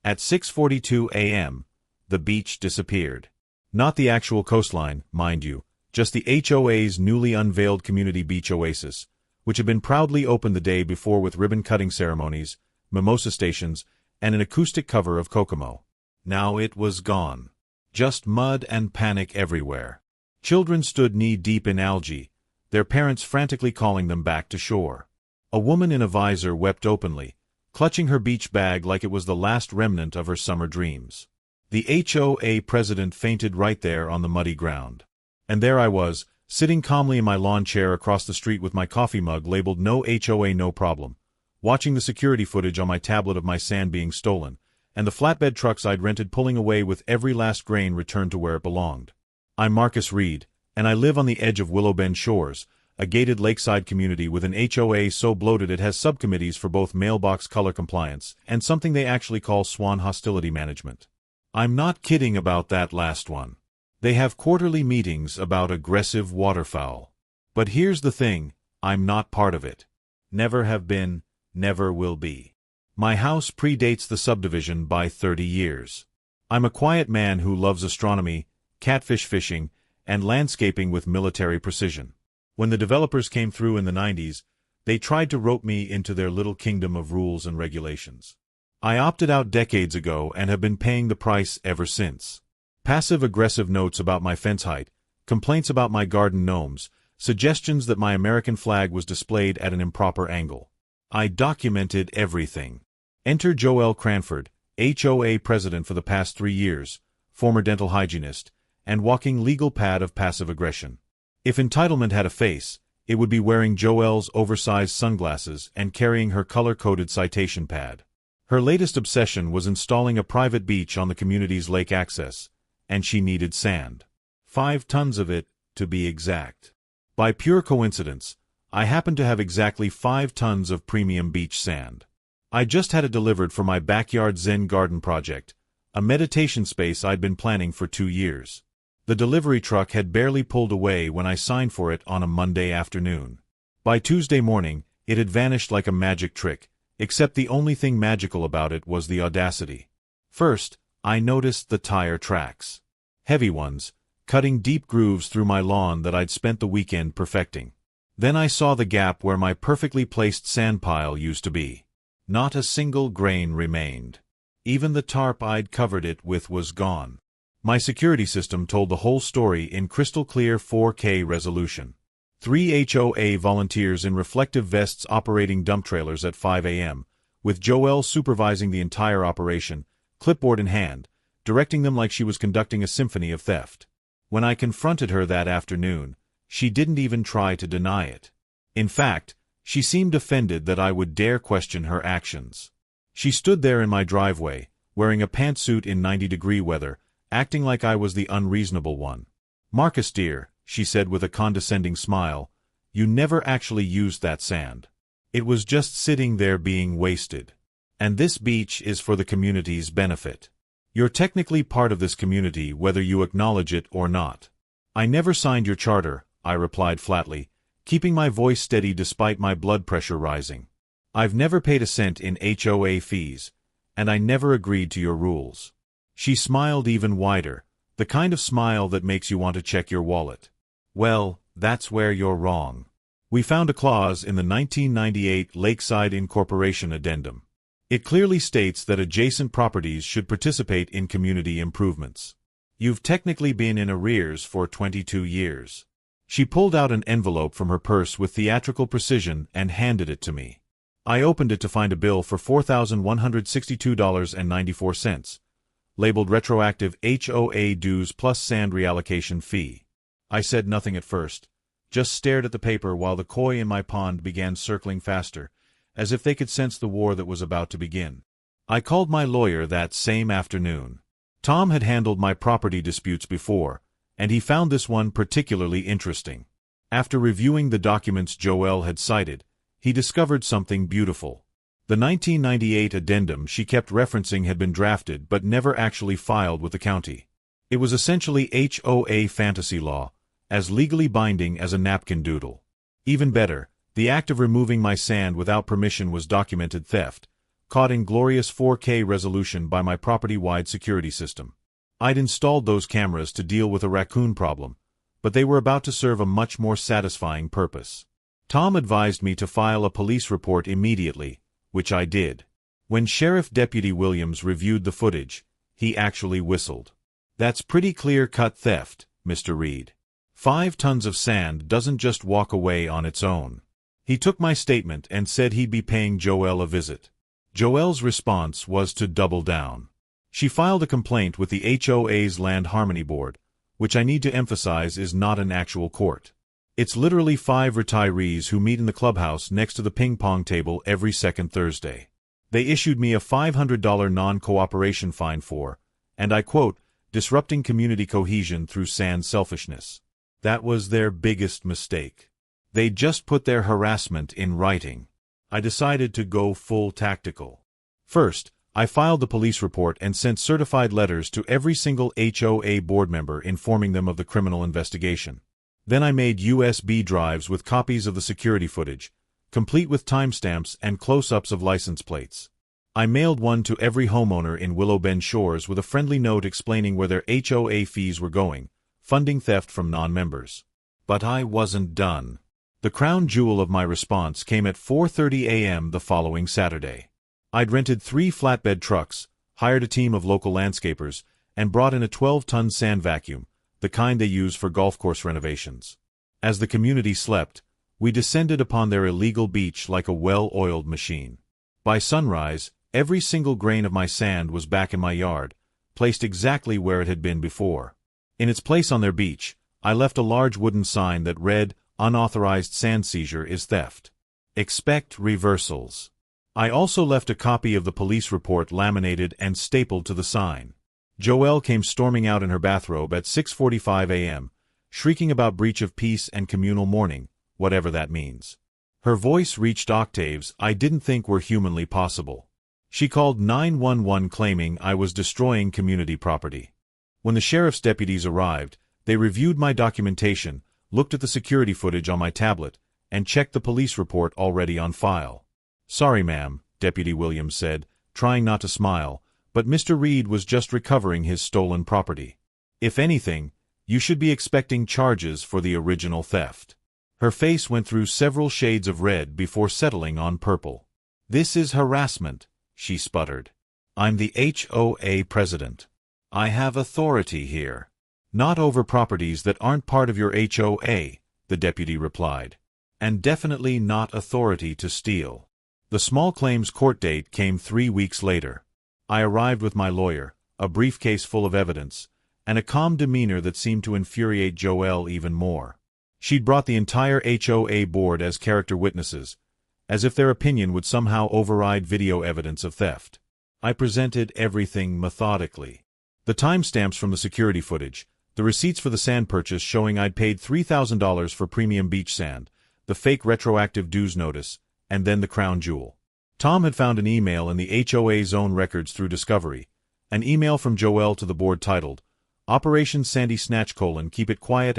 At 6:42 a.m., the beach disappeared. Not the actual coastline, mind you, just the HOA's newly unveiled community beach oasis, which had been proudly opened the day before with ribbon-cutting ceremonies, mimosa stations, and an acoustic cover of Kokomo. Now it was gone. Just mud and panic everywhere. Children stood knee-deep in algae, their parents frantically calling them back to shore. A woman in a visor wept openly, clutching her beach bag like it was the last remnant of her summer dreams. The HOA president fainted right there on the muddy ground. And there I was, sitting calmly in my lawn chair across the street with my coffee mug labeled "No HOA, no problem," watching the security footage on my tablet of my sand being stolen, and the flatbed trucks I'd rented pulling away with every last grain returned to where it belonged. I'm Marcus Reed, and I live on the edge of Willow Bend Shores, a gated lakeside community with an HOA so bloated it has subcommittees for both mailbox color compliance and something they actually call swan hostility management. I'm not kidding about that last one. They have quarterly meetings about aggressive waterfowl. But here's the thing, I'm not part of it. Never have been, never will be. My house predates the subdivision by 30 years. I'm a quiet man who loves astronomy, catfish fishing, and landscaping with military precision. When the developers came through in the 90s, they tried to rope me into their little kingdom of rules and regulations. I opted out decades ago and have been paying the price ever since. Passive-aggressive notes about my fence height, complaints about my garden gnomes, suggestions that my American flag was displayed at an improper angle. I documented everything. Enter Joel Cranford, HOA president for the past 3 years, former dental hygienist, and walking legal pad of passive aggression. If entitlement had a face, it would be wearing Joel's oversized sunglasses and carrying her color-coded citation pad. Her latest obsession was installing a private beach on the community's lake access, and she needed sand. 5 tons of it, to be exact. By pure coincidence, I happened to have exactly 5 tons of premium beach sand. I just had it delivered for my backyard Zen garden project, a meditation space I'd been planning for 2 years. The delivery truck had barely pulled away when I signed for it on a Monday afternoon. By Tuesday morning, it had vanished like a magic trick, except the only thing magical about it was the audacity. First, I noticed the tire tracks. Heavy ones, cutting deep grooves through my lawn that I'd spent the weekend perfecting. Then I saw the gap where my perfectly placed sand pile used to be. Not a single grain remained. Even the tarp I'd covered it with was gone. My security system told the whole story in crystal-clear 4K resolution. 3 HOA volunteers in reflective vests operating dump trailers at 5 a.m., with Joelle supervising the entire operation, clipboard in hand, directing them like she was conducting a symphony of theft. When I confronted her that afternoon, she didn't even try to deny it. In fact, she seemed offended that I would dare question her actions. She stood there in my driveway, wearing a pantsuit in 90-degree weather, acting like I was the unreasonable one. "Marcus dear," she said with a condescending smile, "you never actually used that sand. It was just sitting there being wasted. And this beach is for the community's benefit. You're technically part of this community whether you acknowledge it or not." "I never signed your charter," I replied flatly, keeping my voice steady despite my blood pressure rising. "I've never paid a cent in HOA fees, and I never agreed to your rules." She smiled even wider, the kind of smile that makes you want to check your wallet. "Well, that's where you're wrong. We found a clause in the 1998 Lakeside Incorporation Addendum. It clearly states that adjacent properties should participate in community improvements. You've technically been in arrears for 22 years. She pulled out an envelope from her purse with theatrical precision and handed it to me. I opened it to find a bill for $4,162.94. Labeled retroactive HOA dues plus sand reallocation fee. I said nothing at first, just stared at the paper while the koi in my pond began circling faster, as if they could sense the war that was about to begin. I called my lawyer that same afternoon. Tom had handled my property disputes before, and he found this one particularly interesting. After reviewing the documents Joelle had cited, he discovered something beautiful. The 1998 addendum she kept referencing had been drafted but never actually filed with the county. It was essentially HOA fantasy law, as legally binding as a napkin doodle. Even better, the act of removing my sand without permission was documented theft, caught in glorious 4K resolution by my property-wide security system. I'd installed those cameras to deal with a raccoon problem, but they were about to serve a much more satisfying purpose. Tom advised me to file a police report immediately, which I did. When Sheriff Deputy Williams reviewed the footage, he actually whistled. "That's pretty clear-cut theft, Mr. Reed. 5 tons of sand doesn't just walk away on its own." He took my statement and said he'd be paying Joelle a visit. Joelle's response was to double down. She filed a complaint with the HOA's Land Harmony Board, which I need to emphasize is not an actual court. It's literally 5 retirees who meet in the clubhouse next to the ping-pong table every second Thursday. They issued me a $500 non-cooperation fine for, and I quote, disrupting community cohesion through sand selfishness. That was their biggest mistake. They just put their harassment in writing. I decided to go full tactical. First, I filed the police report and sent certified letters to every single HOA board member informing them of the criminal investigation. Then I made USB drives with copies of the security footage, complete with timestamps and close-ups of license plates. I mailed one to every homeowner in Willow Bend Shores with a friendly note explaining where their HOA fees were going, funding theft from non-members. But I wasn't done. The crown jewel of my response came at 4:30 a.m. the following Saturday. I'd rented 3 flatbed trucks, hired a team of local landscapers, and brought in a 12-ton sand vacuum, the kind they use for golf course renovations. As the community slept, we descended upon their illegal beach like a well-oiled machine. By sunrise, every single grain of my sand was back in my yard, placed exactly where it had been before. In its place on their beach, I left a large wooden sign that read, "Unauthorized sand seizure is theft. Expect reversals." I also left a copy of the police report laminated and stapled to the sign. Joelle came storming out in her bathrobe at 6:45 a.m., shrieking about breach of peace and communal mourning, whatever that means. Her voice reached octaves I didn't think were humanly possible. She called 911 claiming I was destroying community property. When the sheriff's deputies arrived, they reviewed my documentation, looked at the security footage on my tablet, and checked the police report already on file. "Sorry, ma'am," Deputy Williams said, trying not to smile, but Mr. Reed was just recovering his stolen property. "If anything, you should be expecting charges for the original theft." Her face went through several shades of red before settling on purple. "This is harassment," she sputtered. "I'm the HOA president. I have authority here." "Not over properties that aren't part of your HOA," the deputy replied. "And definitely not authority to steal." The small claims court date came 3 weeks later. I arrived with my lawyer, a briefcase full of evidence, and a calm demeanor that seemed to infuriate Joelle even more. She'd brought the entire HOA board as character witnesses, as if their opinion would somehow override video evidence of theft. I presented everything methodically. The timestamps from the security footage, the receipts for the sand purchase showing I'd paid $3,000 for premium beach sand, the fake retroactive dues notice, and then the crown jewel. Tom had found an email in the HOA's own records through discovery, an email from Joelle to the board titled, "Operation Sandy Snatch: Keep It Quiet!"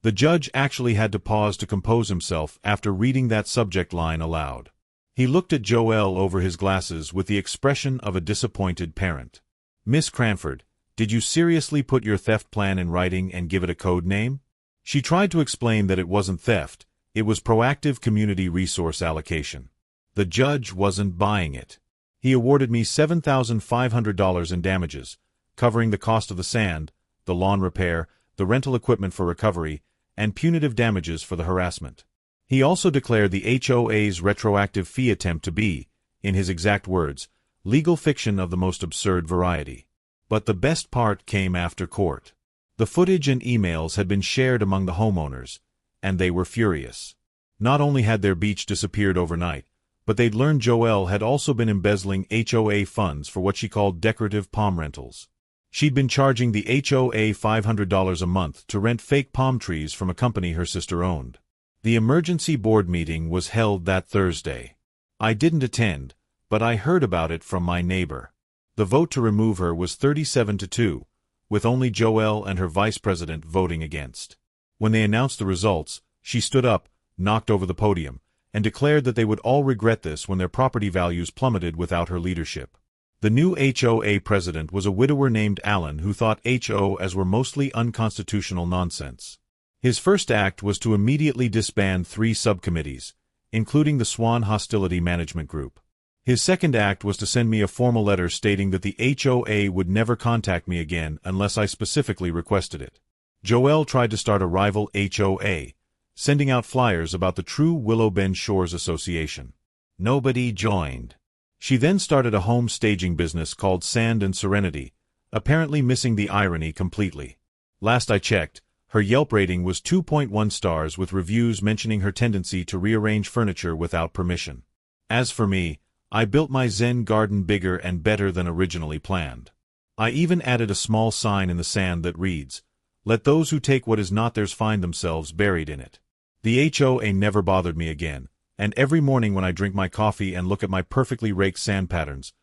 The judge actually had to pause to compose himself after reading that subject line aloud. He looked at Joelle over his glasses with the expression of a disappointed parent. "Miss Cranford, did you seriously put your theft plan in writing and give it a code name?" She tried to explain that it wasn't theft, it was proactive community resource allocation. The judge wasn't buying it. He awarded me $7,500 in damages, covering the cost of the sand, the lawn repair, the rental equipment for recovery, and punitive damages for the harassment. He also declared the HOA's retroactive fee attempt to be, in his exact words, legal fiction of the most absurd variety. But the best part came after court. The footage and emails had been shared among the homeowners, and they were furious. Not only had their beach disappeared overnight, but they'd learned Joelle had also been embezzling HOA funds for what she called decorative palm rentals. She'd been charging the HOA $500 a month to rent fake palm trees from a company her sister owned. The emergency board meeting was held that Thursday. I didn't attend, but I heard about it from my neighbor. The vote to remove her was 37-2, with only Joelle and her vice president voting against. When they announced the results, she stood up, knocked over the podium, and declared that they would all regret this when their property values plummeted without her leadership. The new HOA president was a widower named Allen who thought HOAs were mostly unconstitutional nonsense. His first act was to immediately disband 3 subcommittees, including the Swan Hostility Management Group. His second act was to send me a formal letter stating that the HOA would never contact me again unless I specifically requested it. Joelle tried to start a rival HOA, sending out flyers about the True Willow Bend Shores Association. Nobody joined. She then started a home staging business called Sand and Serenity, apparently missing the irony completely. Last I checked, her Yelp rating was 2.1 stars with reviews mentioning her tendency to rearrange furniture without permission. As for me, I built my Zen garden bigger and better than originally planned. I even added a small sign in the sand that reads, "Let those who take what is not theirs find themselves buried in it." The HOA never bothered me again, and every morning when I drink my coffee and look at my perfectly raked sand patterns,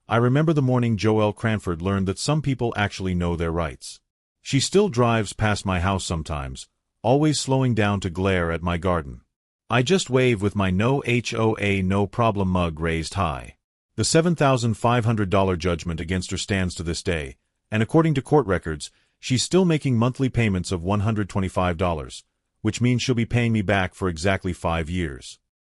I remember the morning Joelle Cranford learned that some people actually know their rights. She still drives past my house sometimes, always slowing down to glare at my garden. I just wave with my no HOA no problem mug raised high. The $7,500 judgment against her stands to this day, and according to court records, she's still making monthly payments of $125, which means she'll be paying me back for exactly 5 years.